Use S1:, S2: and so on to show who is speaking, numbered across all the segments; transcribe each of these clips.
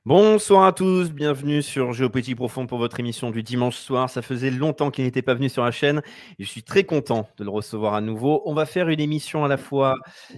S1: Bonsoir à tous, bienvenue sur Géopolitique Profond pour votre émission du dimanche soir. Ça faisait longtemps qu'il n'était pas venu sur la chaîne et je suis très content de le recevoir à nouveau. On va faire une émission à la fois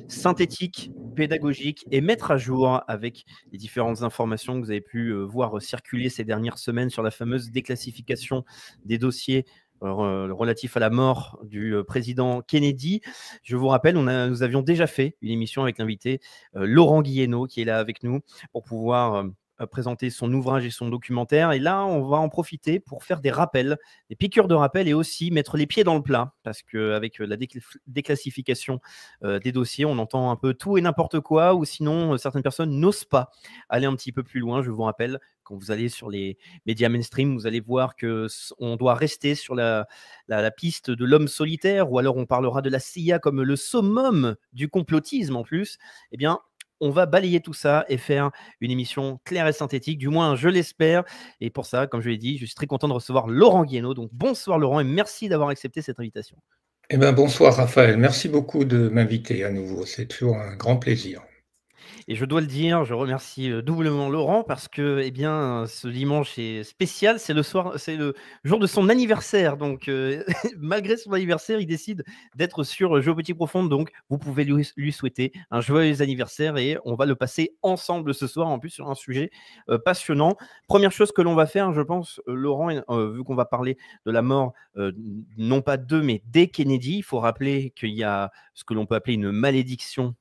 S1: synthétique, pédagogique et mettre à jour avec les différentes informations que vous avez pu voir circuler ces dernières semaines sur la fameuse déclassification des dossiers relatifs à la mort du président Kennedy. Je vous rappelle, nous avions déjà fait une émission avec l'invité Laurent Guillénaud qui est là avec nous pour pouvoir présenter son ouvrage et son documentaire. Et là, on va en profiter pour faire des rappels, des piqûres de rappel et aussi mettre les pieds dans le plat. Parce qu'avec la déclassification des dossiers, on entend un peu tout et n'importe quoi, ou sinon, certaines personnes n'osent pas aller un petit peu plus loin. Je vous rappelle, quand vous allez sur les médias mainstream, vous allez voir qu'on doit rester sur la piste de l'homme solitaire, ou alors on parlera de la CIA comme le summum du complotisme en plus. Eh bien, on va balayer tout ça et faire une émission claire et synthétique, du moins je l'espère. Et pour ça, comme je l'ai dit, je suis très content de recevoir Laurent Guillénaud. Donc bonsoir Laurent et merci d'avoir accepté cette invitation.
S2: Eh bien, bonsoir Raphaël, merci beaucoup de m'inviter à nouveau, c'est toujours un grand plaisir.
S1: Et je dois le dire, je remercie doublement Laurent parce que eh bien, ce dimanche est spécial, c'est le jour de son anniversaire. Donc, malgré son anniversaire, il décide d'être sur Géopolitique Profonde. Donc, vous pouvez lui souhaiter un joyeux anniversaire et on va le passer ensemble ce soir, en plus sur un sujet passionnant. Première chose que l'on va faire, je pense, Laurent, vu qu'on va parler de la mort, non pas de, mais des Kennedy, il faut rappeler qu'il y a ce que l'on peut appeler une malédiction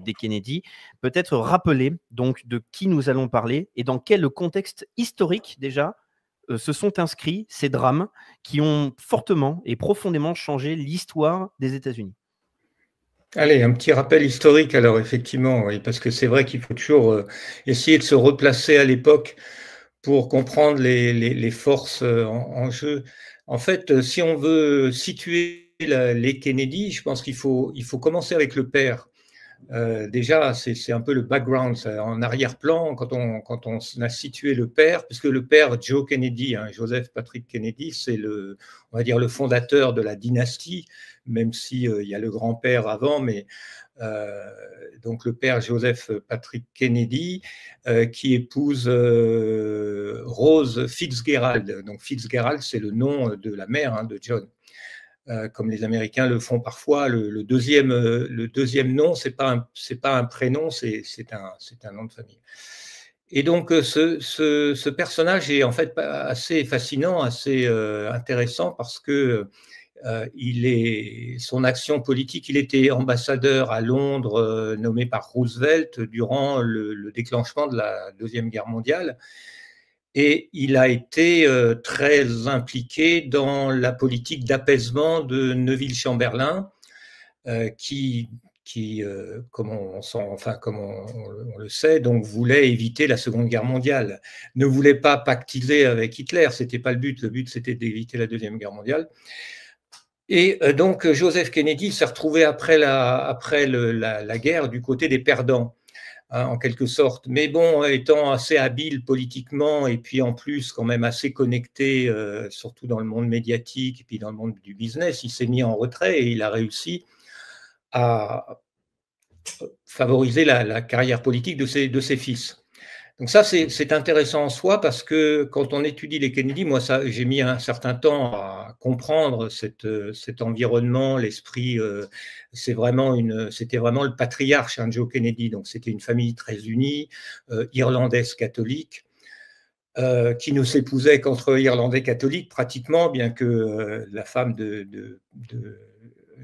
S1: des Kennedy. Peut-être rappeler donc de qui nous allons parler et dans quel contexte historique déjà se sont inscrits ces drames qui ont fortement et profondément changé l'histoire des États-Unis.
S2: Allez, un petit rappel historique alors effectivement, oui, parce que c'est vrai qu'il faut toujours essayer de se replacer à l'époque pour comprendre les forces en jeu. En fait, si on veut situer les Kennedy, je pense qu'il faut commencer avec le père. Déjà, c'est un peu le background, en arrière-plan, quand on a situé le père, puisque le père Joe Kennedy, hein, Joseph Patrick Kennedy, c'est on va dire le fondateur de la dynastie, même si il y a le grand-père avant, mais euh, donc le père Joseph Patrick Kennedy, qui épouse Rose Fitzgerald. Donc Fitzgerald, c'est le nom de la mère, hein, de John. Comme les Américains le font parfois. Le deuxième nom, c'est pas un prénom, c'est un nom de famille. Et donc, ce personnage est en fait assez fascinant, assez intéressant parce que son action politique, il était ambassadeur à Londres, nommé par Roosevelt durant le déclenchement de la Deuxième Guerre mondiale. Et il a été très impliqué dans la politique d'apaisement de Neville-Chamberlain, qui, comme on le sait, donc voulait éviter la Seconde Guerre mondiale, ne voulait pas pactiser avec Hitler, c'était pas le but. Le but, c'était d'éviter la Deuxième Guerre mondiale. Et donc Joseph Kennedy s'est retrouvé après la guerre du côté des perdants, hein, en quelque sorte. Mais bon, étant assez habile politiquement et puis en plus quand même assez connecté, surtout dans le monde médiatique et puis dans le monde du business, il s'est mis en retrait et il a réussi à favoriser la carrière politique de ses fils. Donc ça, c'est intéressant en soi parce que quand on étudie les Kennedy, moi, j'ai mis un certain temps à comprendre cet environnement, l'esprit. C'était vraiment le patriarche, hein, Joe Kennedy. Donc c'était une famille très unie, irlandaise catholique, qui ne s'épousait qu'entre Irlandais catholiques pratiquement, bien que la femme de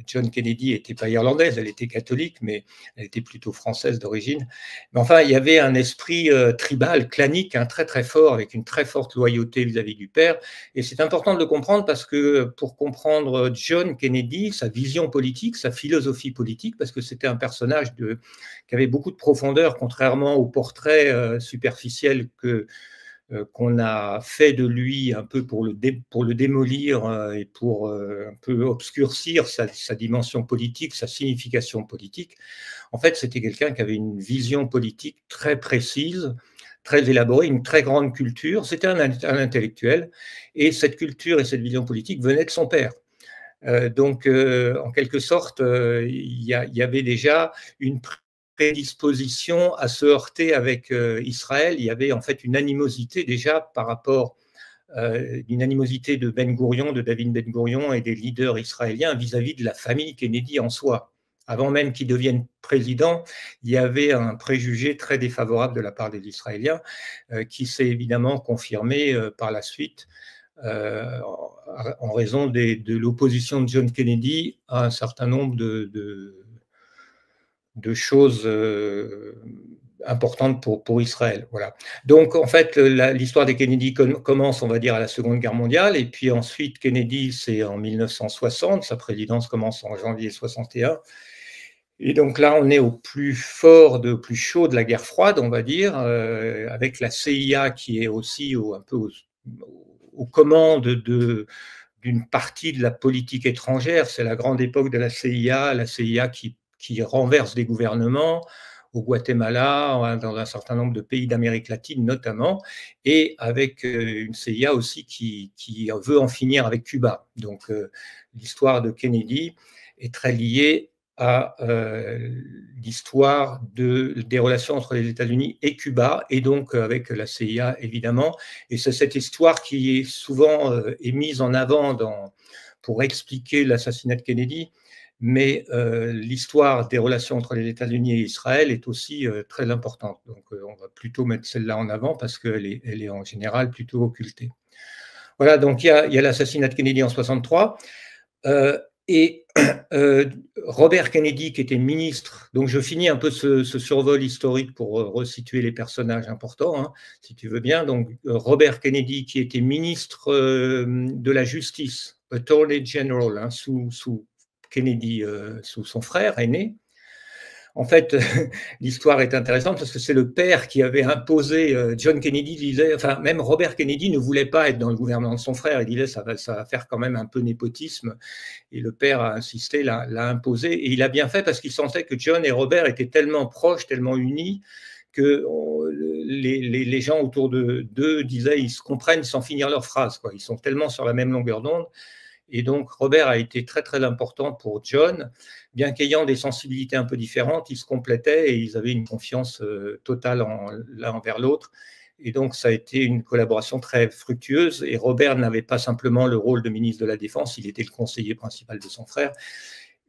S2: John Kennedy n'était pas irlandaise, elle était catholique, mais elle était plutôt française d'origine. Mais enfin, il y avait un esprit tribal, clanique, hein, très très fort, avec une très forte loyauté vis-à-vis du père. Et c'est important de le comprendre parce que pour comprendre John Kennedy, sa vision politique, sa philosophie politique, parce que c'était un personnage qui avait beaucoup de profondeur, contrairement au portrait superficiel qu'on a fait de lui un peu pour le démolir et pour un peu obscurcir sa dimension politique, sa signification politique. En fait, c'était quelqu'un qui avait une vision politique très précise, très élaborée, une très grande culture. C'était un intellectuel et cette culture et cette vision politique venaient de son père. Donc, en quelque sorte, il y avait déjà une prédisposition à se heurter avec Israël. Il y avait en fait une animosité déjà par rapport d'une animosité de Ben Gourion, de David Ben Gourion et des leaders israéliens vis-à-vis de la famille Kennedy en soi. Avant même qu'il devienne président, il y avait un préjugé très défavorable de la part des Israéliens qui s'est évidemment confirmé par la suite en raison de l'opposition de John Kennedy à un certain nombre de choses importante pour Israël. Voilà. Donc, en fait, l'histoire des Kennedy commence, on va dire, à la Seconde Guerre mondiale, et puis ensuite, Kennedy, c'est en 1960, sa présidence commence en janvier 61. Et donc là, on est au plus fort, au plus chaud de la guerre froide, on va dire, avec la CIA qui est aussi un peu aux commandes d'une partie de la politique étrangère. C'est la grande époque de la CIA qui renverse des gouvernements, au Guatemala, dans un certain nombre de pays d'Amérique latine notamment, et avec une CIA aussi qui veut en finir avec Cuba. Donc l'histoire de Kennedy est très liée à l'histoire des relations entre les États-Unis et Cuba, et donc avec la CIA évidemment. Et c'est cette histoire qui est souvent est mise en avant pour expliquer l'assassinat de Kennedy. Mais l'histoire des relations entre les États-Unis et Israël est aussi très importante. Donc on va plutôt mettre celle-là en avant parce qu'elle est en général plutôt occultée. Voilà, donc il y a l'assassinat de Kennedy en 1963. Et Robert Kennedy, qui était ministre, donc je finis un peu ce survol historique pour resituer les personnages importants, hein, si tu veux bien. Donc Robert Kennedy, qui était ministre de la Justice, Attorney General, hein, sous Kennedy, sous son frère aîné. En fait, l'histoire est intéressante parce que c'est le père qui avait imposé. John Kennedy disait, enfin même Robert Kennedy ne voulait pas être dans le gouvernement de son frère. Il disait ça va faire quand même un peu népotisme. Et le père a insisté, l'a imposé. Et il a bien fait parce qu'il sentait que John et Robert étaient tellement proches, tellement unis que les gens autour d'eux disaient ils se comprennent sans finir leur phrase, quoi. Ils sont tellement sur la même longueur d'onde. Et donc, Robert a été très, très important pour John. Bien qu'ayant des sensibilités un peu différentes, ils se complétaient et ils avaient une confiance totale l'un envers l'autre. Et donc, ça a été une collaboration très fructueuse. Et Robert n'avait pas simplement le rôle de ministre de la Défense, il était le conseiller principal de son frère.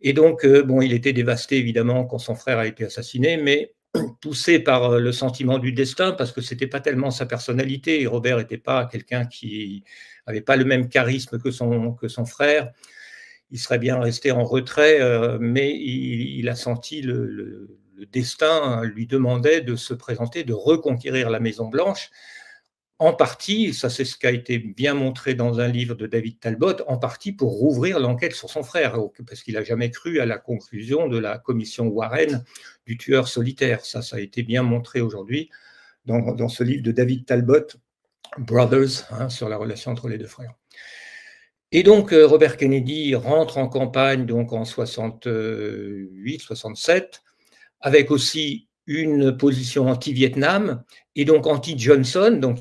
S2: Et donc, bon, il était dévasté, évidemment, quand son frère a été assassiné, mais poussé par le sentiment du destin, parce que ce n'était pas tellement sa personnalité. Et Robert n'était pas quelqu'un qui n'avait pas le même charisme que son frère. Il serait bien resté en retrait, mais il a senti le destin lui demandait de se présenter, de reconquérir la Maison-Blanche, en partie, ça c'est ce qui a été bien montré dans un livre de David Talbot, en partie pour rouvrir l'enquête sur son frère, parce qu'il n'a jamais cru à la conclusion de la commission Warren du tueur solitaire. Ça a été bien montré aujourd'hui dans ce livre de David Talbot, Brothers, hein, sur la relation entre les deux frères. Et donc, Robert Kennedy rentre en campagne donc en 68-67, avec aussi une position anti-Vietnam et donc anti-Johnson. Donc,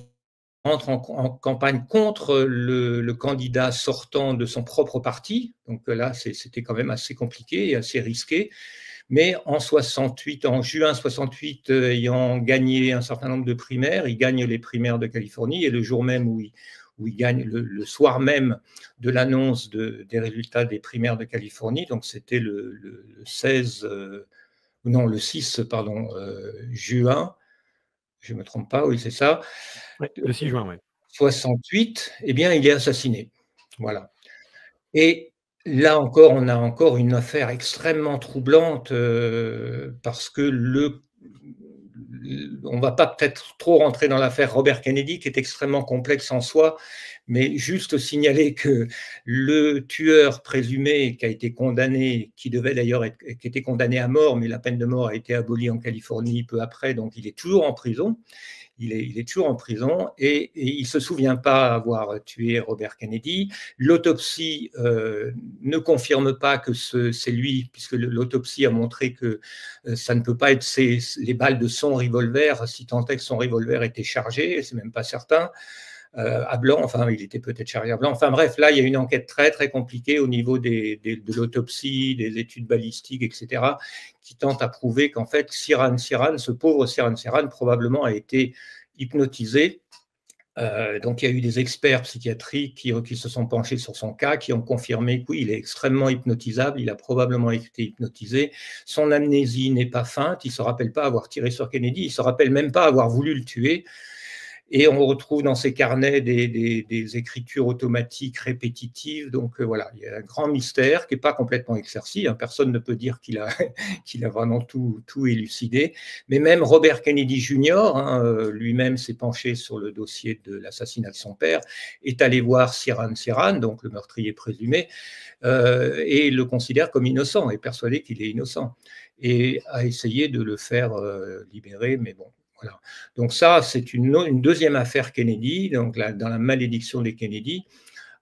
S2: il rentre en campagne contre le candidat sortant de son propre parti. Donc là, c'était quand même assez compliqué et assez risqué. Mais en juin 68, ayant gagné un certain nombre de primaires, il gagne les primaires de Californie et le jour même où il gagne, le soir même de l'annonce des résultats des primaires de Californie, donc c'était le 6 juin, je ne me trompe pas, oui c'est ça.
S1: Ouais, le 6 juin, oui.
S2: 68, eh bien il est assassiné. Voilà. Et là encore, on a encore une affaire extrêmement troublante parce que on ne va pas peut-être trop rentrer dans l'affaire Robert Kennedy, qui est extrêmement complexe en soi, mais juste signaler que le tueur présumé qui a été condamné, qui était condamné à mort, mais la peine de mort a été abolie en Californie peu après, donc il est toujours en prison. Il est toujours en prison et il ne se souvient pas avoir tué Robert Kennedy. L'autopsie ne confirme pas que c'est lui, puisque l'autopsie a montré que ça ne peut pas être les balles de son revolver, si tant est que son revolver était chargé, c'est même pas certain. à blanc, enfin il était peut-être chargé à blanc, enfin bref, là il y a une enquête très très compliquée au niveau de l'autopsie, des études balistiques, etc., qui tentent à prouver qu'en fait Sirhan Sirhan, ce pauvre Sirhan Sirhan, probablement a été hypnotisé. Donc il y a eu des experts psychiatriques qui se sont penchés sur son cas, qui ont confirmé qu'il est extrêmement hypnotisable, il a probablement été hypnotisé, son amnésie n'est pas feinte, il ne se rappelle pas avoir tiré sur Kennedy, il ne se rappelle même pas avoir voulu le tuer. Et on retrouve dans ses carnets des écritures automatiques répétitives. Donc voilà, il y a un grand mystère qui n'est pas complètement éclairci. Hein. Personne ne peut dire qu'il a, qu'il a vraiment tout élucidé. Mais même Robert Kennedy Jr., hein, lui-même s'est penché sur le dossier de l'assassinat de son père, est allé voir Sirhan Sirhan, donc le meurtrier présumé, et le considère comme innocent, est persuadé qu'il est innocent. Et a essayé de le faire libérer, mais bon. Voilà. Donc ça, c'est une deuxième affaire Kennedy. Donc là, dans la malédiction des Kennedy,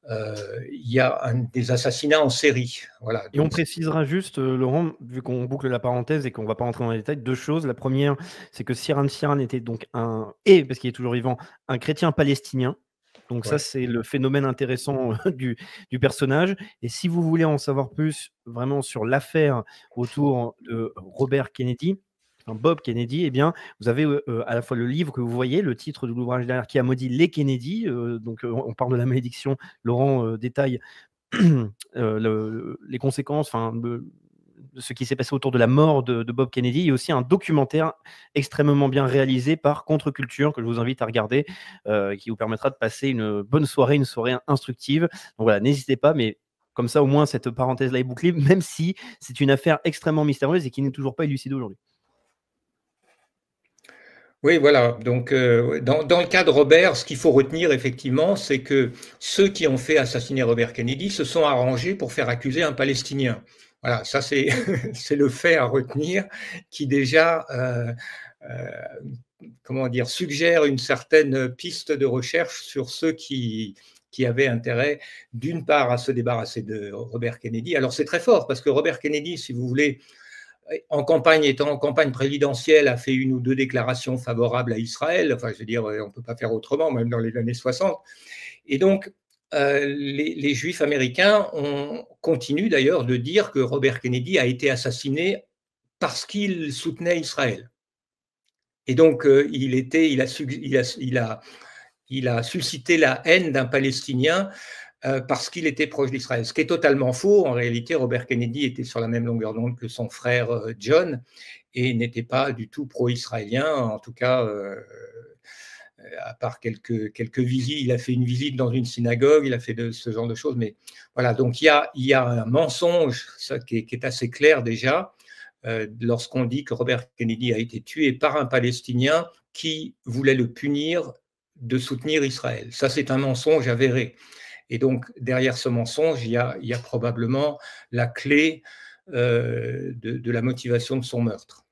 S2: il y a des assassinats en série. Voilà.
S1: Et on précisera juste, Laurent, vu qu'on boucle la parenthèse et qu'on ne va pas rentrer dans les détails, deux choses. La première, c'est que Sirhan Sirhan était donc parce qu'il est toujours vivant, un chrétien palestinien. Donc ça, c'est le phénomène intéressant du personnage. Et si vous voulez en savoir plus vraiment sur l'affaire autour de Robert Kennedy, Bob Kennedy, eh bien, vous avez à la fois le livre que vous voyez, le titre de l'ouvrage derrière, qui a maudit les Kennedy. Donc on parle de la malédiction. Laurent détaille les conséquences, de ce qui s'est passé autour de la mort de Bob Kennedy. Il y a aussi un documentaire extrêmement bien réalisé par Contre-Culture que je vous invite à regarder, qui vous permettra de passer une bonne soirée, une soirée instructive. Donc voilà, n'hésitez pas, mais comme ça au moins cette parenthèse-là est bouclée, même si c'est une affaire extrêmement mystérieuse et qui n'est toujours pas élucidée aujourd'hui.
S2: Oui, voilà. Donc, dans le cas de Robert, ce qu'il faut retenir effectivement, c'est que ceux qui ont fait assassiner Robert Kennedy se sont arrangés pour faire accuser un Palestinien. Voilà, ça c'est c'est le fait à retenir qui déjà, comment dire, suggère une certaine piste de recherche sur ceux qui avaient intérêt, d'une part, à se débarrasser de Robert Kennedy. Alors c'est très fort parce que Robert Kennedy, si vous voulez, étant en campagne présidentielle, a fait une ou deux déclarations favorables à Israël. Enfin, je veux dire, on ne peut pas faire autrement, même dans les années 60. Et donc, les Juifs américains continuent d'ailleurs de dire que Robert Kennedy a été assassiné parce qu'il soutenait Israël. Et donc, il a suscité la haine d'un Palestinien parce qu'il était proche d'Israël. Ce qui est totalement faux. En réalité, Robert Kennedy était sur la même longueur d'onde que son frère John et n'était pas du tout pro-israélien. En tout cas, à part quelques visites, il a fait une visite dans une synagogue, il a fait ce genre de choses. Mais voilà, donc il y a un mensonge qui est assez clair déjà lorsqu'on dit que Robert Kennedy a été tué par un Palestinien qui voulait le punir de soutenir Israël. Ça, c'est un mensonge avéré. Et donc, derrière ce mensonge, il y a probablement la clé de la motivation de son meurtre.